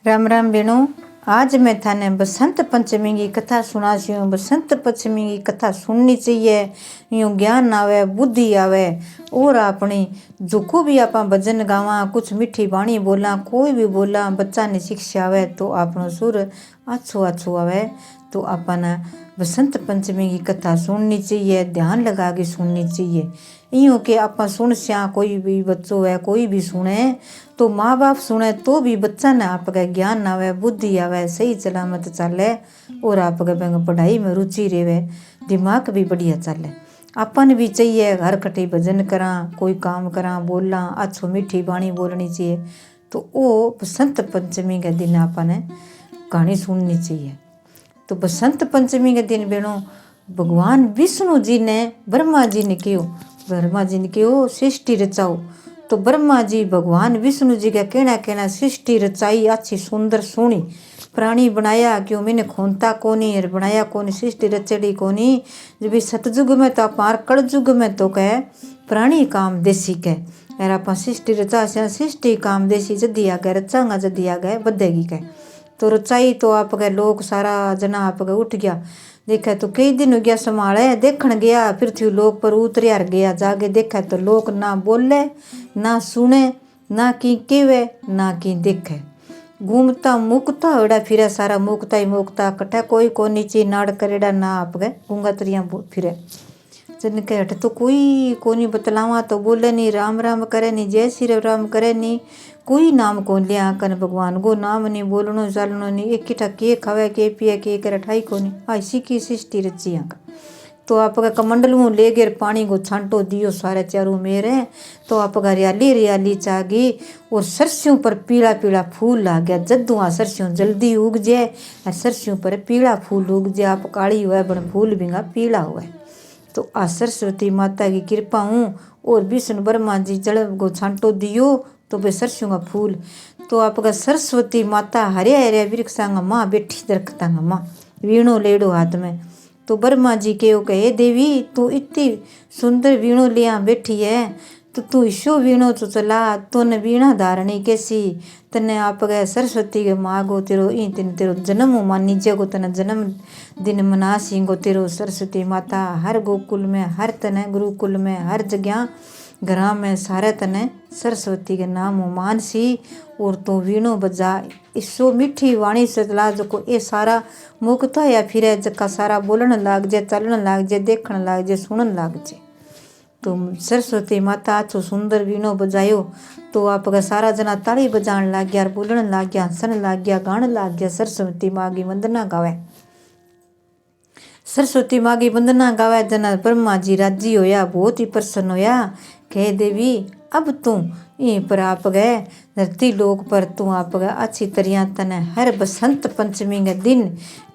राम राम बेणो। आज मैं थाने बसंत पंचमी की कथा सुनाती हूँ। बसंत पंचमी की कथा सुननी चाहिए, यूँ ज्ञान आवे, बुद्धि आवे और अपनी जो भी आप भजन गावा, कुछ मीठी बाणी बोला, कोई भी बोला, बच्चा ने शिक्षा आवे तो अपनो सुर अच्छो अच्छो आवे। तो अपन बसंत पंचमी की कथा सुननी चाहिए, ध्यान लगा के सुननी चाहिए। यूँ के आप सुन स्या, कोई भी बच्चों है कोई भी सुने तो माँ बाप सुने तो भी बच्चा ने आपका ज्ञान आवे, बुद्धि आवे, सही सलामत चले और आपके पढ़ाई में रुचि रहे, दिमाग भी बढ़िया चले। अपन भी चाहिए घर कटी भजन करा, कोई काम करा, बोला अच्छो मीठी बाणी बोलनी चाहिए। तो वो बसंत पंचमी के दिन अपन कहानी सुननी चाहिए। तो बसंत पंचमी के दिन बेणो भगवान विष्णु जी ने ब्रह्मा जी ने कहो सृष्टि रचाओ। तो ब्रह्मा जी भगवान विष्णु जी का कहना सृष्टि रचाई, अच्छी सुंदर सोनी प्राणी बनाया, क्यों मैंने खोनता कोनी और बनाया कोनी, सृष्टि रचड़ी कोनी। जब सतयुग में तो आप कलयुग में तो कह प्राणी काम देसी कह और आप सृष्टि रचा सृष्टि काम देसी जदी आ गए रचांगा, जदी आ गए बदेगी कह। तो रचाई तो आपके लोग सारा जना आपके उठ गया, देखा तो कई दिन हो गया संभाले, देखण गया पृथ्वी लोक पर उतरिया गया, जाके देखा तो लोग ना बोले ना सुने ना की केवे ना की देखे, घूमता मुकता होड़ा फिरे, सारा मुकता ही मुकता कट्ठा, कोई को नीचे नाड़ करेड़ा ना आपके गूंगा तरिया फिरे। जन के हट तो कोई कोनी बतलावा तो बोले नहीं, राम राम करे नहीं, जय श्री राम करे नहीं, कोई नाम को लिया कन भगवान को नाम नहीं बोलनो चालनो नहीं, एक किठा के खावे के पिए के करे ठाई को नहीं, ऐसी की सृष्टि रची यहाँ का। तो आपका कमंडल में ले गए पानी को छांटो दियो सारे चारों मेरे, तो आपका हरियाली हरियाली चागी और सरसों पर पीला पीला फूल ला गया। जद्दुआ सरसों जल्दी उग जाए और सरसों पर पीला फूल उग जाए, आप काली हुआ बन फूल बिंगा पीला हुआ। तो आ सरस्वती माता की कृपा हूँ और विष्णु ब्रह्मा जी जल को छांटो दियो तो वे सरसों का फूल। तो आपका सरस्वती माता हरे हरे वृक्षांगा माँ बैठी दरख्तांगा माँ, वीणो लेडो हाथ में। तो ब्रह्मा जी के वो कहे देवी तू इतनी सुंदर वीणो लिया बैठी है, तो तू ईशो वीणो तो चला, तो न वीणा धारणी कैसी, तने आप गए सरस्वती के मागो तेरो ई दिन तेरो जन्म मानी जगो, तने जन्म दिन मना सिंगो तेरो सरस्वती माता, हर गोकुल में हर तने गुरुकुल में हर जगह घरा में सारे तने सरस्वती के नाम मान सी। और तो वीणो बजा इसो मीठी वाणी से चला जो ये सारा मुकता या फिर जका सारा बोलन लाग जाए, चलन लाग जाए, देखण लाग जाए, सुनन लाग जाए। तो सरस्वती माता अच्छो सुंदर वीणो बजायो तो आपका सारा जना ताली बजान लाग गया, बोलन लाग गया, हंसन लाग गया, गान लाग गया, सरस्वती माँ की वंदना गावे। सरस्वती माँ की वंदना गावे जना ब्रह्मा जी राजी होया, बहुत ही प्रसन्न होया, कहे देवी अब तू यहीं पर आप गए धरती लोक पर तू आप गए अच्छी तरह तने हर बसंत पंचमी के दिन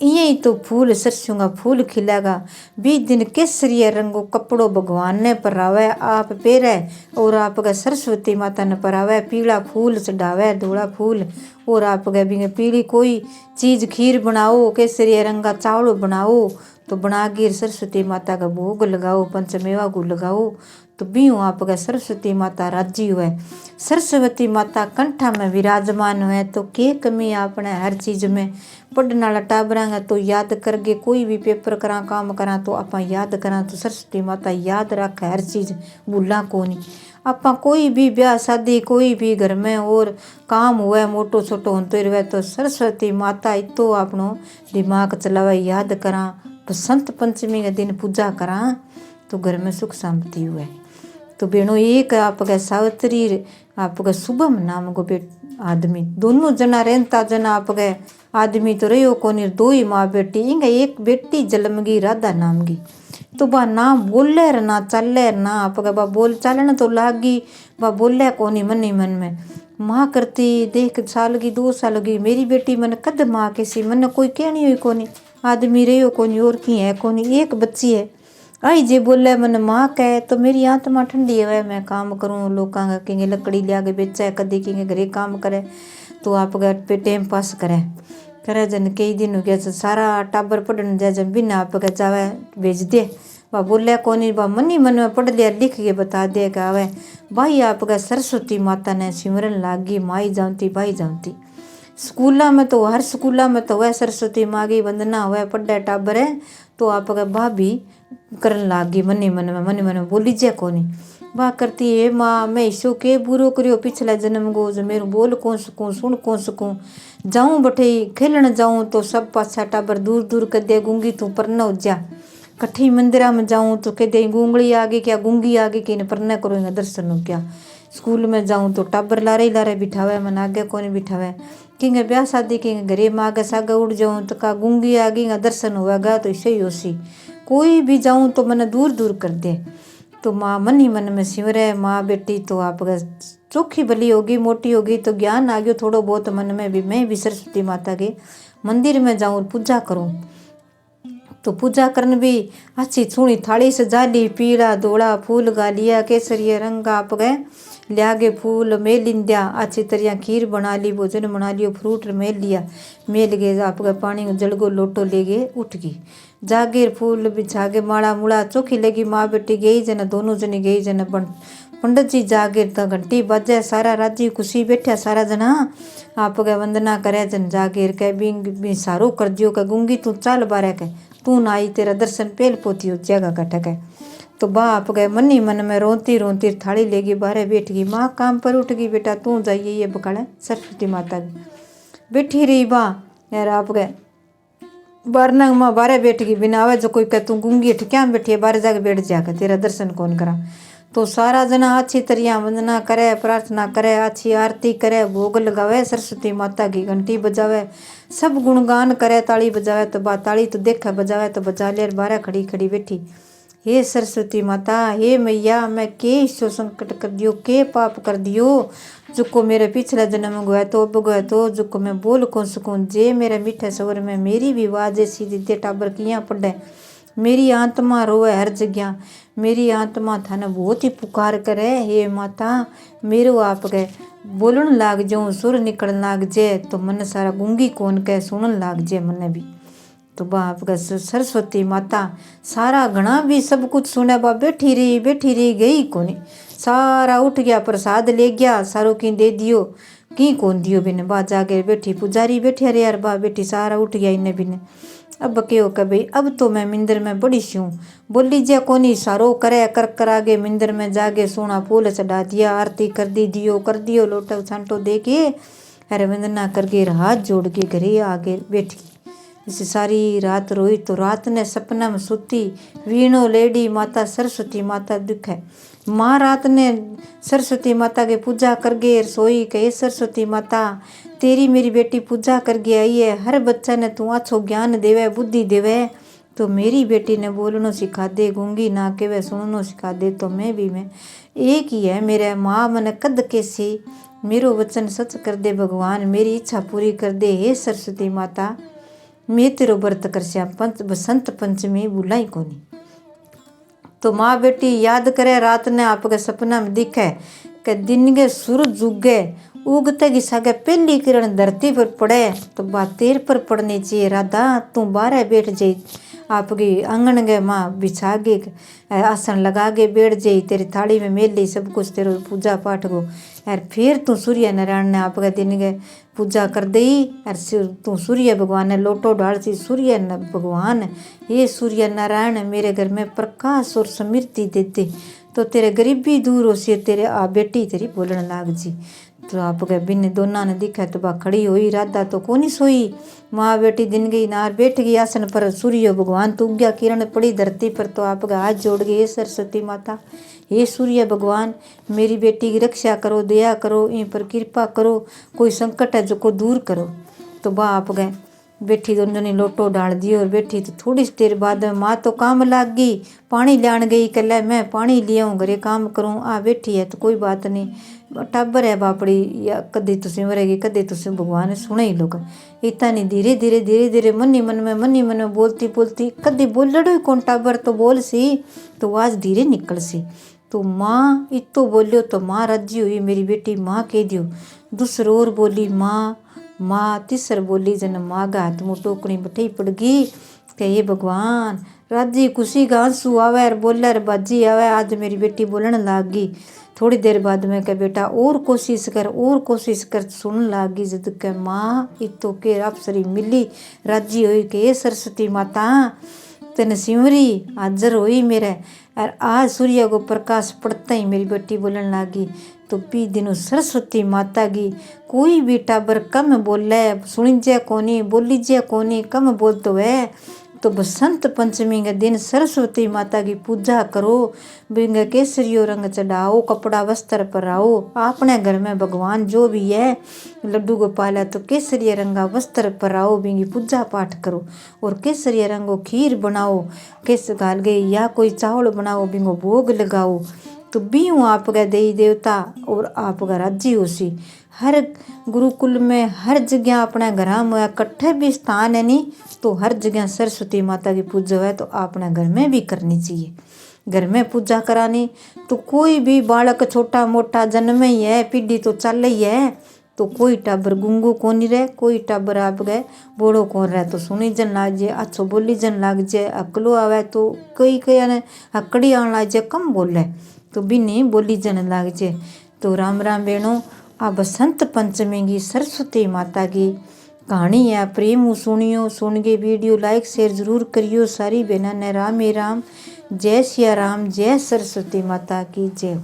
यही तो फूल सरसों का फूल खिलेगा। 20 दिन केसरिया रंगो कपड़ो भगवान ने परावे आप पेरे और आप गए सरस्वती माता ने परावे, पीला फूल चढ़ावे धोला फूल, और आप गए पीली कोई चीज़ खीर बनाओ, केसरिया रंग का चावल बनाओ, तो बना गिर सरस्वती माता का भोग लगाओ, पंचमेवा को लगाओ। तो बीऊ आपका सरस्वती माता राजी हुए, सरस्वती माता कंठा में विराजमान हुए। तो के कमी आपने हर चीज़ में पढ़ने वाला टाबरांगा तो याद करके, कोई भी पेपर करा काम करा तो आप याद करा, तो सरस्वती माता याद रखे हर चीज़ भूला को नहीं। आप कोई भी ब्याह शादी कोई भी घर में और काम हुए मोटो छोटो होते रहे तो सरस्वती माता इतो आपनो दिमाग चलावे, याद करा, बसंत पंचमी के दिन पूजा करा तो घर में सुख शांति हुए। तो बेणो एक आपका सावित्री आपका शुभम नाम को आदमी, दोनों जना रहता जना आपके आदमी तो रहो कोनी, दो ही माँ बेटी, इंगा एक बेटी जन्मगी राधा नाम की। तो बा ना बोले ना चले ना आपका बा बोल चलन तो लागी, बा बोले कोनी मन ही मन में माँ करती देख साल की 2 साल की मेरी बेटी मन कद माँ कैसी, मन कोई कहनी हुई कोनी, आदमी रहो कोनी और की है कोनी, एक बच्ची है। आई जे बोले मन माँ कहे तो मेरी आत्मा ठंडी है, मैं काम करूँ लोग कहेंगे लकड़ी लिया के बेचा कदी कहेंगे घरे काम करे, तो आप घर पे टाइम पास करे जन कई दिन हो गया सारा टाबर पढ़ने जाए जब बिना आप जावे भेज दे, वह बोले कोनी बा मन ही मन में पढ़ लिया लिख के बता दे गावे। भाई आपका सरस्वती माता ने सिमरन लागी, माई जाऊँती भाई जाऊँती स्कूला में तो हर स्कूला में तो वह सरस्वती माँ की वंदना हुआ पढ़े टाबर है तो आप भाभी करन लाग गई मन में बोली जे कोनी वाह करती है माँ मैं इसो के बुरो करियो पिछला जन्म गो जो मेरू बोल कौन सकूँ सुन कौन सकूँ जाऊँ बठे खेलन जाऊँ तो सब पाछा टाबर दूर दूर कर दे गूंगी तू पर न जा कठी मंदिरा में जाऊँ तो कह दे गूंगली आगे क्या गूंगी आगे कि पर न करूँगा दर्शन हो क्या स्कूल में जाऊँ तो टाबर लारे बिठावे मन आगे कौन बिठावे कि ब्याह शादी के घरे में आगे सागे उड़ जाऊँ तो का गूंगी आगे दर्शन होगा तो ऐसे ही होसी कोई भी जाऊँ तो मन दूर दूर कर दे तो माँ मन ही मन में सिमरे माँ बेटी तो आप चोखी भली होगी मोटी होगी तो ज्ञान आ गयो थोड़ो बहुत मन में भी मैं भी सरस्वती माता के मंदिर में जाऊँ पूजा करूँ तो पूजा करन भी अच्छी छूणी थाली सजा ली पीला धोला फूल गा लिया केसरिया रंग आप गए लिया गे फूल मेल लिंदिया अच्छी तरह खीर बना ली भोजन बना लियो फ्रूट मेल लिया मेल गए आप गए पानी जलगो लोटो ले गए उठ गई जागे फूल बिछा के माड़ा मुड़ा चोखी लगी माँ बेटी गई जन दोनों जनी गई जन पंडित जी जागे तो घंटी बजे सारा राजी खुशी बैठा सारा जना आप गए वंदना करे जन जागेर कह भी सारो कर दियो कह गूंगी तू चल बारे कह तू ना आई तेरा दर्शन पेल पोती हो जगह का ठक तो बाप गए मन ही मन में रोती रोती थाली लेगी बाहर बैठ गई माँ काम पर उठ गई बेटा तू जाइए ये बकाड़ा सरस्वती माता बैठी रही बा यार आप गए बारना माँ बारह बैठ गई बिना आवे जो कोई कह तू गूंगी क्या बैठी है बारह जाके बैठ जाकर तेरा दर्शन कौन करा तो सारा जना अच्छी तरह वंदना करे प्रार्थना करे अच्छी आरती करे भोग लगावे सरस्वती माता की घंटी बजावे सब गुणगान करे ताली बजावे तो बा ताली तो देखे बजावे तो बजा ले बारह खड़ी खड़ी बैठी हे सरस्वती माता हे मैया मैं के इसो संकट कर दियो के पाप कर दियो जुको मेरे पिछला जन्म गया तो अब गया तो जुको मैं बोल कौन सकूँ जे मेरे मीठे सवर में मेरी भी आवाज ऐसी दीते टाबर किया पड़े मेरी आत्मा रोए हर जगह मेरी आत्मा थाने बहुत ही पुकार करे हे माता मेरो आप गए बोलन लाग जाऊँ सुर निकल लाग जे तो मन सारा गूंगी कौन कह सुनन लाग जे मन भी तो बाप का सरस्वती माता सारा घना भी सब कुछ सुने बा बैठी रही गई कोनी सारा उठ गया प्रसाद ले गया सारो की दे दियो की कौन दियो बिने बा जाके बैठी पुजारी बैठी अरे यार बा बेटी सारा उठ गया इन्हें बिने अब क्यों कह भाई अब तो मैं मंदिर में बड़ी सी हूँ बोली जे कोनी सारो करे कर आगे मंदिर में जाके सोना फूल चढ़ा दिया आरती कर दी दियो कर दियो लोटा छांटो दे के अरे वंदना करके हाथ जोड़ के घरे आगे बैठी इसे सारी रात रोई तो रात ने सपना में सुती वीणो लेडी माता सरस्वती माता दुख है माँ रात ने सरस्वती माता के पूजा कर गए सोई कहे सरस्वती माता तेरी मेरी बेटी पूजा कर गई आई है हर बच्चा ने तू अच्छो ज्ञान देवे बुद्धि देवे तो मेरी बेटी ने बोलनो सिखा दे गूंगी ना के वे सुननो सिखा दे तो मैं एक ही है मेरे माँ मन कद कैसी मेरो वचन सच कर दे भगवान मेरी इच्छा पूरी कर दे हे सरस्वती माता मैं तेरो व्रत कर श्या बसंत पंचमी बुलाई कोनी तो माँ बेटी याद करे रात ने आपके सपना में दिखे कि दिन के सूरज उगे उगते की सागे पहली किरण धरती पर पड़े तो बात तेर पर पड़नी चाहिए राधा तू बारह बैठ जाई आपकी आंगन गए माँ बिछा गे आसन लगा के बैठ जाई तेरी थाली में मेल ली सब कुछ तेरे पूजा पाठ को यार फिर तू सूर्य नारायण ने आपके दिन के पूजा कर दी और तू सूर्य भगवान ने लोटो डाल सी सूर्य भगवान ये सूर्य नारायण मेरे घर में प्रकाश और समृद्धि देते तो तेरे गरीबी दूर हो सी तेरे आ बेटी तेरी बोलने लाग जी तो आप गए बिन दोनों ने दिखा तो बा खड़ी हुई राधा तो कोनी सोई माँ बेटी दिन गई नार बैठ गई आसन पर सूर्य भगवान तो उग्या किरण पड़ी धरती पर तो आप गए हाथ जोड़ गए सरस्वती माता हे सूर्य भगवान मेरी बेटी की रक्षा करो दया करो इन पर कृपा करो कोई संकट है जो को दूर करो तो बा आप गए बैठी दोनों ने लोटो डाल दियो और बैठी तो थोड़ी देर बाद माँ तो काम लाग गई पानी लान गई कल मैं पानी ले आऊँ घरे काम करूँ आ बैठी है तो कोई बात नहीं टाबर है बापड़ी या कदी तुम मरेगी कदी तुम भगवान सुने ही लोग इतना नहीं धीरे धीरे मन ही मन में बोलती कदी बोलड़ो ही कौन टाबर तो बोल सी तो आवाज धीरे निकल सी तो माँ इतो बोलियो तो माँ राजी हुई मेरी बेटी माँ कह दियो दूसरो और बोली माँ तीसर बोली जन माँ का हाथ मुँह टोकनी बठी पड़ गई कि ये भगवान राजी खुशी का आंसू आवे और बोले और बाजी आवे। आज मेरी बेटी बोलने लाग गई। थोड़ी देर बाद में कह बेटा और कोशिश कर सुन लाग गई। जद के माँ इतो के अप्सरी मिली राजी हुई कि ये सरस्वती माता तेन सिमरी हाजर हुई मेरे। और आज सूर्य को प्रकाश पड़ता ही मेरी बेटी बोलने लागी। तो पी दिनों सरस्वती माता की कोई भी टाबर कम बोले सुनी कोनी बोली जे कोनी कम बोल तो है। तो बसंत पंचमी के दिन सरस्वती माता की पूजा करो। बिंग केसरियो रंग चढ़ाओ, कपड़ा वस्त्र पहराओ। अपने घर में भगवान जो भी है लड्डू गोपाल है तो केसरिया रंगा वस्त्र पहराओ, बिंगी पूजा पाठ करो। और केसरिया रंगो खीर बनाओ, केस घाल गई या कोई चावल बनाओ, बिंगो भोग लगाओ। तो बीऊ आपका देवी देवता और आपका राज्य होसी। हर गुरुकुल में हर जगह अपने घर में इकट्ठे भी स्थान है नहीं तो हर जगह सरस्वती माता की पूजा है तो अपने घर में भी करनी चाहिए। घर में पूजा करानी तो कोई भी बालक छोटा मोटा जन्म ही है पीढ़ी तो चल ही है। तो कोई टाबर गुंगू को नहीं रहे, कोई टाबर आप गए बोड़ो कौन रहे तो सुनी जन लाग जाए, अच्छो बोली जन लाग जाए। अकलो आवे तो कई ने हकड़ी आन लाग जाए, कम बोले तो भी नहीं बोली जन लाग जाए। तो राम राम बेणो, आ बसंत पंचमी की सरस्वती माता की कहानी है। प्रेम सुनियो, सुन के वीडियो लाइक शेयर जरूर करियो। सारी बहना ने राम ही राम। जय सिया राम, जय सरस्वती माता की जय।